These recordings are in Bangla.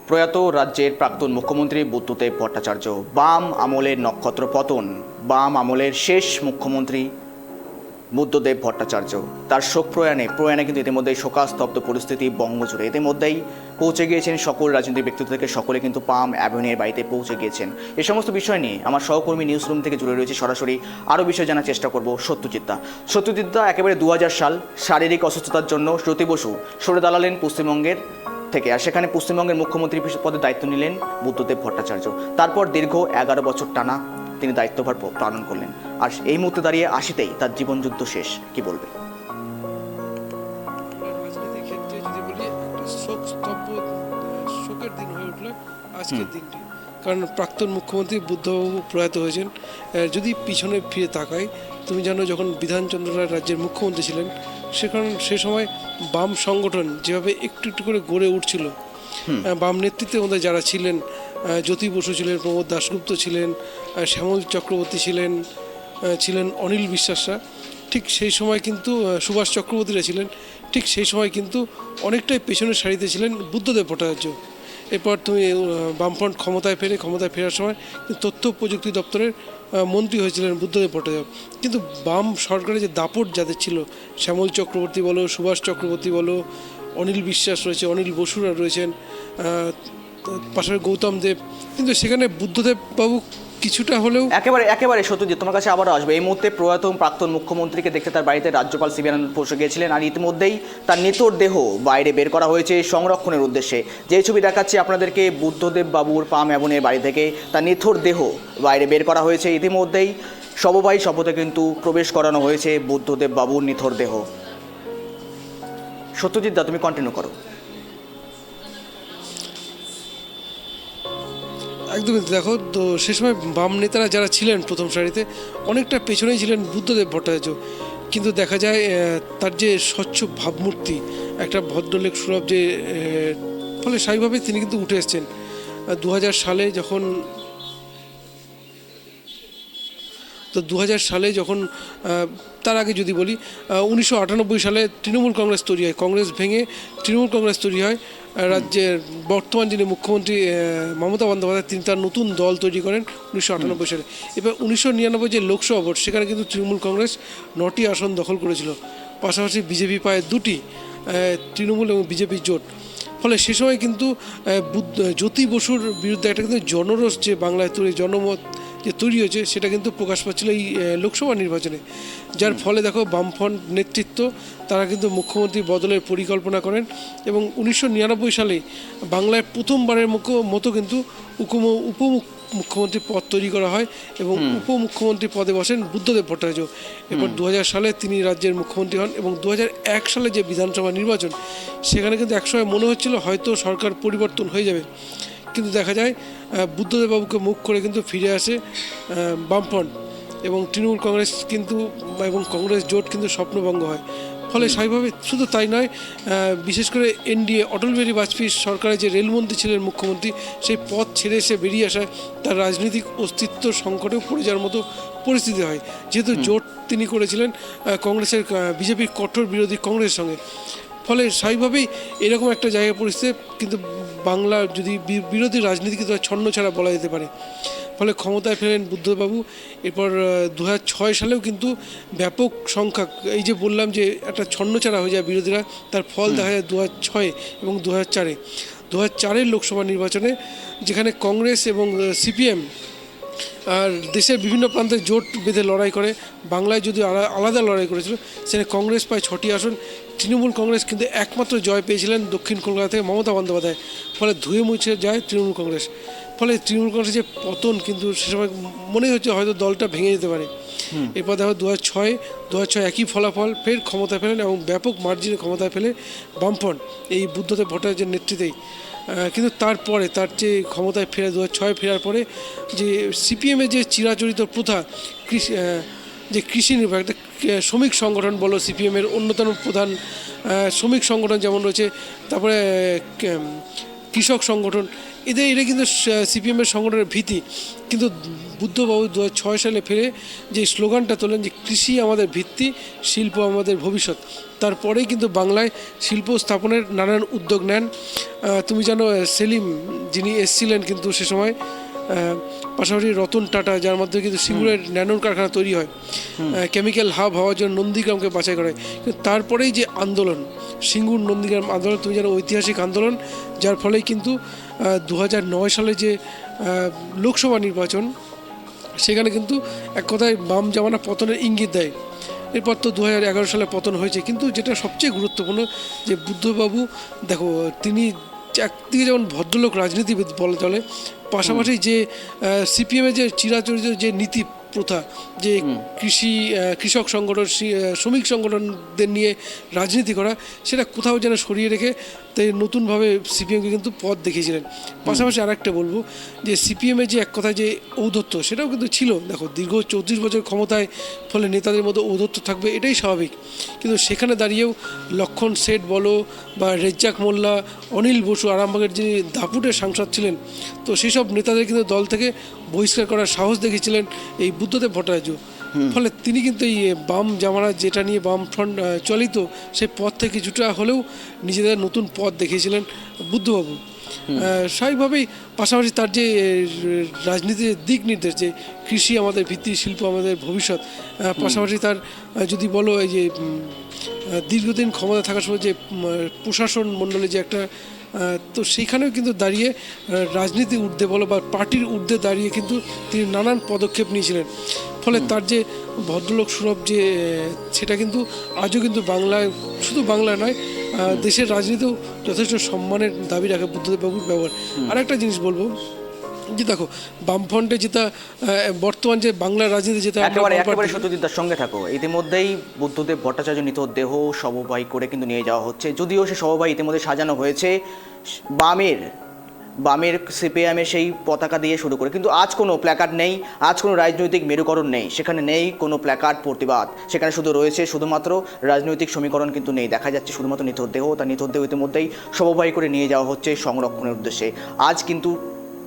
প্রয়াত রাজ্যের প্রাক্তন মুখ্যমন্ত্রী বুদ্ধদেব ভট্টাচার্য, বাম আমলের নক্ষত্র পতন, বাম আমলের শেষ মুখ্যমন্ত্রী বুদ্ধদেব ভট্টাচার্য, তার শোক প্রয়াণে কিন্তু ইতিমধ্যেই শোকাস্তব্ধ পরিস্থিতি বঙ্গজুড়ে। ইতিমধ্যেই পৌঁছে গিয়েছেন সকল রাজনৈতিক ব্যক্তিত্ব থেকে সকলে কিন্তু পাম অ্যাভিনিউর বাড়িতে পৌঁছে গিয়েছেন। এই সমস্ত বিষয় নিয়ে আমার সহকর্মী নিউজ রুম থেকে জুড়ে রয়েছে সরাসরি। আরও বিষয় জানার চেষ্টা করব সত্যজিৎদা একেবারে 2000 সাল শারীরিক অসুস্থতার জন্য জ্যোতি বসু সরে দাঁড়ালেন পশ্চিমবঙ্গের থেকে, আর সেখানে পশ্চিমবঙ্গের মুখ্যমন্ত্রী পদে দায়িত্ব নিলেন বুদ্ধদেব ভট্টাচার্য। তারপর দীর্ঘ 11 বছর টানা তিনি দায়িত্বভার পালন করলেন, আর এই মুহূর্তে দাঁড়িয়ে 80তেই তার জীবনযুদ্ধ শেষ। কি বলবে? রাজনীতির ক্ষেত্রে যদি বলি একটা শোকের দিন হয়ে উঠলো আজকের দিনটি, কারণ প্রাক্তন মুখ্যমন্ত্রী বুদ্ধবাবু প্রয়াত হয়েছেন। যদি পিছনে ফিরে তাকাই, তুমি জানো যখন বিধানচন্দ্র রায় রাজ্যের মুখ্যমন্ত্রী ছিলেন, সে সময় বাম সংগঠন যেভাবে একটু একটু করে গড়ে উঠছিল, বাম নেতৃত্বের মধ্যে যারা ছিলেন, জ্যোতি বসু ছিলেন, প্রমোদ দাশগুপ্ত ছিলেন, শ্যামল চক্রবর্তী ছিলেন অনিল বিশ্বাসরা, ঠিক সেই সময় কিন্তু সুভাষ চক্রবর্তীরা ছিলেন, ঠিক সেই সময় কিন্তু অনেকটাই পেছনের সারিতে ছিলেন বুদ্ধদেব ভট্টাচার্য। এরপর তুমি বামফ্রন্ট ক্ষমতায় ফেরার সময় তথ্য প্রযুক্তি দপ্তরের মন্ত্রী হয়েছিলেন বুদ্ধদেব ভট্টাচার্য। কিন্তু বাম সরকারের যে দাপট যাদের ছিল, শ্যামল চক্রবর্তী বলো, সুভাষ চক্রবর্তী বলো, অনিল বিশ্বাস রয়েছে, অনিল বসুরা রয়েছেন, পাশাপাশি গৌতম দেব, কিন্তু সেখানে বুদ্ধদেব বাবু কিছুটা হলেও একেবারে সত্যজিৎ, তোমার কাছে আবারও আসবে। এই মুহূর্তে প্রয়াত প্রাক্তন মুখ্যমন্ত্রীকে দেখতে তার বাড়িতে রাজ্যপাল সিবি আনন্দ পৌঁছে গিয়েছিলেন, আর ইতিমধ্যেই তার নিথর দেহ বাইরে বের করা হয়েছে সংরক্ষণের উদ্দেশ্যে। যে ছবি দেখাচ্ছি আপনাদেরকে বুদ্ধদেব বাবুর পাম অ্যাভিনিউর বাড়ি থেকে তার নিথর দেহ বাইরে বের করা হয়েছে। ইতিমধ্যেই সমবায় শপথে কিন্তু প্রবেশ করানো হয়েছে বুদ্ধদেব বাবুর নিথর দেহ। সত্যজিৎ দা, তুমি কন্টিনিউ করো। একদমই দেখো তো, সে সময় বাম নেতারা যারা ছিলেন প্রথম সারিতে অনেকটা পেছনেই ছিলেন বুদ্ধদেব ভট্টাচার্য, কিন্তু দেখা যায় তার যে স্বচ্ছ ভাবমূর্তি, একটা ভদ্রলোক সুলভ যে, ফলে স্বাভাবিকভাবে তিনি কিন্তু উঠে এসছেন। 2000 সালে যখন তার আগে যদি বলি, 1998 সালে তৃণমূল কংগ্রেস তৈরি হয়, কংগ্রেস ভেঙে তৃণমূল কংগ্রেস তৈরি হয়। রাজ্যের বর্তমান যিনি মুখ্যমন্ত্রী মমতা বন্দ্যোপাধ্যায়, তিনি তার নতুন দল তৈরি করেন 1998 সালে। এবার 1999 যে লোকসভা ভোট, সেখানে কিন্তু তৃণমূল কংগ্রেস 9টি আসন দখল করেছিল, পাশাপাশি বিজেপি পায় 2টি, তৃণমূল এবং বিজেপির জোট। ফলে সে সময় কিন্তু জ্যোতি বসুর বিরুদ্ধে একটা কিন্তু জনরোষ যে বাংলায় জনমত যে তৈরি হয়েছে, সেটা কিন্তু প্রকাশ পাচ্ছিল এই লোকসভা নির্বাচনে। যার ফলে দেখো বামফ্রন্ট নেতৃত্ব তারা কিন্তু মুখ্যমন্ত্রী বদলের পরিকল্পনা করেন, এবং 1999 সালে বাংলায় প্রথমবারের মতো কিন্তু উপমুখ্যমন্ত্রী পদ তৈরি করা হয়, এবং উপমুখ্যমন্ত্রী পদে বসেন বুদ্ধদেব ভট্টাচার্য। এরপর 2000 সালে তিনি রাজ্যের মুখ্যমন্ত্রী হন, এবং 2001 সালে যে বিধানসভা নির্বাচন, সেখানে কিন্তু একসময় মনে হচ্ছিল হয়তো সরকার পরিবর্তন হয়ে যাবে, কিন্তু দেখা যায় বুদ্ধদেববাবুকে মুখ করে কিন্তু ফিরে আসে বামফ্রন্ট, এবং তৃণমূল কংগ্রেস কিন্তু এবং কংগ্রেস জোট কিন্তু স্বপ্নভঙ্গ হয়। ফলে স্বাভাবিকভাবে শুধু তাই নয়, বিশেষ করে এনডিএ অটল বিহারী বাজপেয়ী সরকারের যে রেলমন্ত্রী ছিলেন মুখ্যমন্ত্রী, সেই পদ ছেড়ে এসে বেরিয়ে আসায় তার রাজনৈতিক অস্তিত্ব সংকটেও পড়ে যাওয়ার মতো পরিস্থিতি হয়, যেহেতু জোট তিনি করেছিলেন কংগ্রেসের, বিজেপির কঠোর বিরোধী কংগ্রেসের সঙ্গে। ফলে স্বাভাবিকভাবেই এরকম একটা জায়গায় পরিস্থিতি কিন্তু বাংলা যদি বিরোধী রাজনীতি কিন্তু ছন্ন ছাড়া বলা যেতে পারে। ফলে ক্ষমতায় ফেরেন বুদ্ধবাবু। এরপর 2006 সালেও কিন্তু ব্যাপক সংখ্যা, এই যে বললাম যে একটা ছন্নছাড়া হয়ে যায় বিরোধীরা, তার ফল দেখা যায় 2006 এবং 2004 লোকসভা নির্বাচনে, যেখানে কংগ্রেস এবং সিপিএম আর দেশের বিভিন্ন প্রান্তে জোট বেঁধে লড়াই করে। বাংলায় যদি আলাদা লড়াই করেছিল, সেখানে কংগ্রেস পায় 6টি আসন, তৃণমূল কংগ্রেস কিন্তু একমাত্র জয় পেয়েছিলেন দক্ষিণ কলকাতা থেকে মমতা বন্দ্যোপাধ্যায়। ফলে ধুয়ে মুছে যায় তৃণমূল কংগ্রেস। ফলে তৃণমূল কংগ্রেসের যে পতন, কিন্তু সে সময় মনে হচ্ছে হয়তো দলটা ভেঙে যেতে পারে। এরপর দেখো 2006 একই ফলাফল, ফের ক্ষমতায় ফেলেন এবং ব্যাপক মার্জিনে ক্ষমতায় ফেলে বামফ্রন্ট এই বুদ্ধদেব ভট্টাচার্যের নেতৃত্বেই। কিন্তু তারপরে তার যে ক্ষমতায় ফেরা 2006 ফেরার পরে যে সিপিএমের যে চিরাচরিত প্রথা, যে কৃষি নির্ভর একটা শ্রমিক সংগঠন বলো, সিপিএমের অন্যতম প্রধান শ্রমিক সংগঠন যেমন রয়েছে, তারপরে কৃষক সংগঠন, এরা কিন্তু সিপিএমের সংগঠনের ভীতি। কিন্তু বুদ্ধবাবু 2006 সালে ফিরে যে স্লোগানটা তোলেন যে কৃষি আমাদের ভিত্তি, শিল্প আমাদের ভবিষ্যৎ, তারপরেই কিন্তু বাংলায় শিল্প স্থাপনের নানান উদ্যোগ নেন। তুমি জানো সেলিম যিনি এসছিলেন কিন্তু সে সময়, পাশাপাশি রতন টাটা, যার মাধ্যমে কিন্তু সিঙ্গুরের ন্যানোর কারখানা তৈরি হয়, কেমিক্যাল হাব হওয়ার জন্য নন্দীগ্রামকে বাছাই করা হয়। কিন্তু তারপরেই যে আন্দোলন, সিঙ্গুর নন্দীগ্রাম আন্দোলন, তুমি জানো ঐতিহাসিক আন্দোলন, যার ফলে কিন্তু 2009 সালে যে লোকসভা নির্বাচন, সেখানে কিন্তু এক কথায় বাম জামানা পতনের ইঙ্গিত দেয়। এরপর তো 2011 সালে পতন হয়েছে। কিন্তু যেটা সবচেয়ে গুরুত্বপূর্ণ যে বুদ্ধবাবু, দেখো তিনি একদিকে যেমন ভদ্রলোক রাজনীতিবিদ বলা চলে, পাশাপাশি যে সিপিএমের যে চিরাচরিত যে নীতি প্রথা, যে কৃষক সংগঠন, শ্রমিক সংগঠনদের নিয়ে রাজনীতি করা, সেটা কোথাও যেন সরিয়ে রেখে তাই নতুনভাবে সিপিএমকে কিন্তু পথ দেখিয়েছিলেন। পাশাপাশি আরেকটা বলবো যে সিপিএমের যে এক কথায় যে ঔদ্ধত্য, সেটাও কিন্তু ছিল। দেখো দীর্ঘ 34 বছর ক্ষমতায়, ফলে নেতাদের মধ্যে ঔদ্ধত্য থাকবে, এটাই স্বাভাবিক। কিন্তু সেখানে দাঁড়িয়েও লক্ষণ শেঠ বলো বা রেজ্জাক মোল্লা, অনিল বসু, আরামবাগের যিনি দাপুটের সাংসদ ছিলেন, তো সেসব নেতাদের কিন্তু দল থেকে বহিষ্কার করার সাহস দেখিয়েছিলেন এই বুদ্ধদেব ভট্টাচার্য। ফলে তিনি কিন্তু এই বাম জামানা যেটা নিয়ে বাম ফ্রন্ট চলিত, সেই পথ থেকে কিছুটা হলেও নিজেদের নতুন পথ দেখিয়েছিলেন বুদ্ধবাবু। স্বাভাবিকভাবেই পাশাপাশি তার যে রাজনীতির দিক নির্দেশ, যে কৃষি আমাদের ভিত্তি, শিল্প আমাদের ভবিষ্যৎ, পাশাপাশি তার যদি বলো এই যে দীর্ঘদিন ক্ষমতা থাকার সময় যে প্রশাসন মণ্ডলে যে একটা, তো সেইখানেও কিন্তু দাঁড়িয়ে রাজনীতি ঊর্ধ্বে বলো বা পার্টির ঊর্ধ্বে দাঁড়িয়ে কিন্তু তিনি নানান পদক্ষেপ নিয়েছিলেন। ফলে তার যে ভদ্রলোক সুলভ যে সেটা কিন্তু আজও কিন্তু বাংলায়, শুধু বাংলা নয়, দেশের রাজনীতিও যথেষ্ট সম্মানের দাবি রাখে বুদ্ধদেব বাবুর ব্যবহার। আর একটা জিনিস বলবো যে দেখো বামফ্রন্টে যেটা বর্তমান যে বাংলার রাজনীতি যেটা একেবারে সত্যজিৎদার সঙ্গে থাকো। ইতিমধ্যেই বুদ্ধদেব ভট্টাচার্য নিতদেহ শববাহী করে কিন্তু নিয়ে যাওয়া হচ্ছে, যদিও সে শববাহী ইতিমধ্যে সাজানো হয়েছে বামের সিপিএমের সেই পতাকা দিয়ে শুরু করে, কিন্তু আজ কোনো প্ল্যাকার্ড নেই, আজ কোনো রাজনৈতিক মেরুকরণ নেই, সেখানে নেই কোনো প্ল্যাকার্ড প্রতিবাদ, সেখানে শুধু রয়েছে শুধুমাত্র রাজনৈতিক সমীকরণ কিন্তু নেই। দেখা যাচ্ছে শুধুমাত্র নিতদেহ, তার নিতদেহ ইতিমধ্যেই শববাহী করে নিয়ে যাওয়া হচ্ছে সংরক্ষণের উদ্দেশ্যে। আজ কিন্তু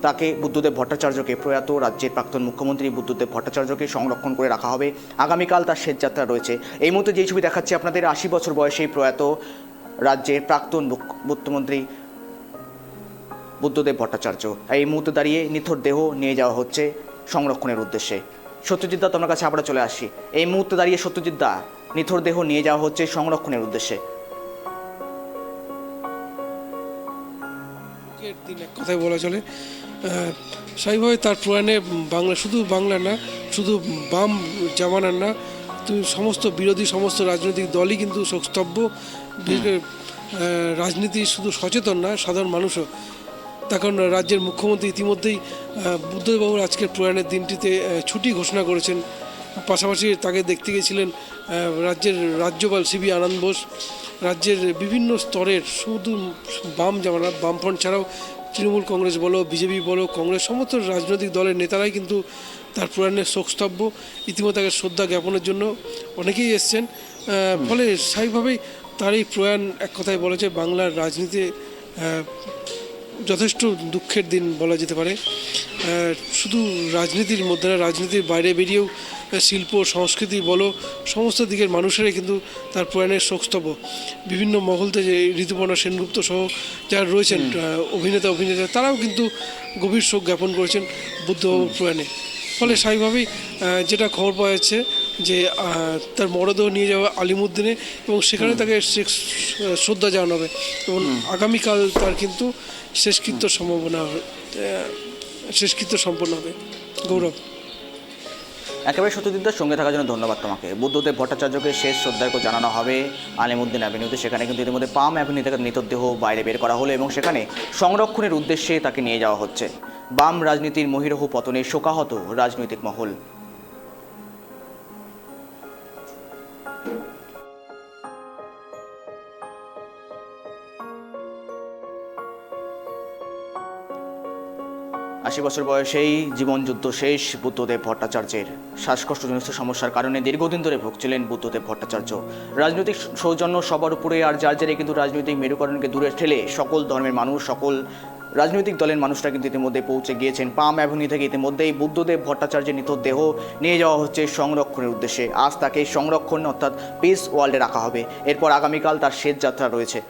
তাকে বুদ্ধদেব ভট্টাচার্যকে, প্রয়াত রাজ্যের প্রাক্তন মুখ্যমন্ত্রী বুদ্ধদেব ভট্টাচার্যকে সংরক্ষণ করে রাখা হবে। আগামীকাল তার শেষযাত্রা রয়েছে। এই মুহূর্তে যেই ছবি দেখাচ্ছি আপনাদের, 80 বছর বয়সী প্রয়াত রাজ্যের প্রাক্তন মুখ্যমন্ত্রী বুদ্ধদেব ভট্টাচার্য, এই মুহূর্তে দাঁড়িয়ে নিথর দেহ নিয়ে যাওয়া হচ্ছে সংরক্ষণের উদ্দেশ্যে। সত্যজিৎ দা, তোমার কাছে আবার চলে আসি। এই মুহূর্তে দাঁড়িয়ে সত্যজিৎ দা, নিথর দেহ নিয়ে যাওয়া হচ্ছে সংরক্ষণের উদ্দেশ্যে। দিন এক কথায় বলা চলে, স্বাভাবিকভাবে তার প্রয়াণে বাংলা, শুধু বাংলা না, শুধু বাম জামানার না, তুমি সমস্ত বিরোধী সমস্ত রাজনৈতিক দলই কিন্তু শোকস্তব্ধ। রাজনীতি শুধু সচেতন না, সাধারণ মানুষও। তখন রাজ্যের মুখ্যমন্ত্রী ইতিমধ্যেই বুদ্ধদেববাবুর আজকের প্রয়াণের দিনটিতে ছুটি ঘোষণা করেছেন। পাশাপাশি তাকে দেখতে গিয়েছিলেন রাজ্যের রাজ্যপাল সিবি আনন্দ বোস। রাজ্যের বিভিন্ন স্তরের, শুধু বাম জামানা, বামফ্রন্ট ছাড়াও তৃণমূল কংগ্রেস বলো, বিজেপি বলো, কংগ্রেস, সমস্ত রাজনৈতিক দলের নেতারাই কিন্তু তার প্রয়াণের শোকস্তব্ধ। ইতিমধ্যে তাকে শ্রদ্ধা জ্ঞাপনের জন্য অনেকেই এসছেন। ফলে স্বাভাবিকভাবেই তার এই প্রয়াণ এক কথায় বলা যায় বাংলার রাজনীতি যথেষ্ট দুঃখের দিন বলা যেতে পারে। শুধু রাজনীতির মধ্যে না, রাজনীতির বাইরে বেরিয়েও শিল্প সংস্কৃতি বলো, সমস্ত দিকের মানুষেরাই কিন্তু তার প্রয়াণের শোকস্তব্ধ। বিভিন্ন মহলতে যে ঋতুপর্ণা সেনগুপ্ত সহ যারা রয়েছেন অভিনেতা তারাও কিন্তু গভীর শোক জ্ঞাপন করেছেন বুদ্ধবাবুর প্রয়াণে। ফলে স্বাভাবিকভাবেই যেটা খবর পাওয়া যাচ্ছে যে তার মরদেহ নিয়ে যাওয়া আলিমুদ্দিনে, এবং সেখানে তাকে শ্রদ্ধা জানানো হবে, এবং আগামীকাল তার কিন্তু শেষকৃত্য সম্পন্ন হবে। গৌরব, একেবারে সত্যজিৎদার সঙ্গে থাকার জন্য ধন্যবাদ তোমাকে। বুদ্ধদেব ভট্টাচার্যকে শেষ শ্রদ্ধার্ঘ্য জানানো হবে আলিমুদ্দিন অ্যাভিনিউতে। সেখানে কিন্তু ইতিমধ্যে পাম অ্যাভিনিউ থেকে মৃতদেহ বাইরে বের করা হলো এবং সেখানে সংরক্ষণের উদ্দেশ্যে তাকে নিয়ে যাওয়া হচ্ছে। বাম রাজনীতির মহীরুহ পতনে শোকাহত রাজনৈতিক মহল। আশি বছর বয়সেই জীবনযুদ্ধ শেষ বুদ্ধদেব ভট্টাচার্যের। শ্বাসকষ্টজনিত সমস্যার কারণে দীর্ঘদিন ধরে ভুগছিলেন বুদ্ধদেব ভট্টাচার্য। রাজনৈতিক সৌজন্য সবার উপরে, আর যার জেরে কিন্তু রাজনৈতিক মেরুকরণকে দূরে ঠেলে সকল ধর্মের মানুষ, সকল রাজনৈতিক দলের মানুষরা কিন্তু ইতিমধ্যে পৌঁছে গিয়েছেন। পাম অ্যাভিনিউ থেকে ইতিমধ্যেই বুদ্ধদেব ভট্টাচার্যের মৃতদেহ নিয়ে যাওয়া হচ্ছে সংরক্ষণের উদ্দেশ্যে। আজ তাকে সংরক্ষণ অর্থাৎ পিস ওয়ার্ল্ডে রাখা হবে। এরপর আগামীকাল তার শেষ যাত্রা রয়েছে।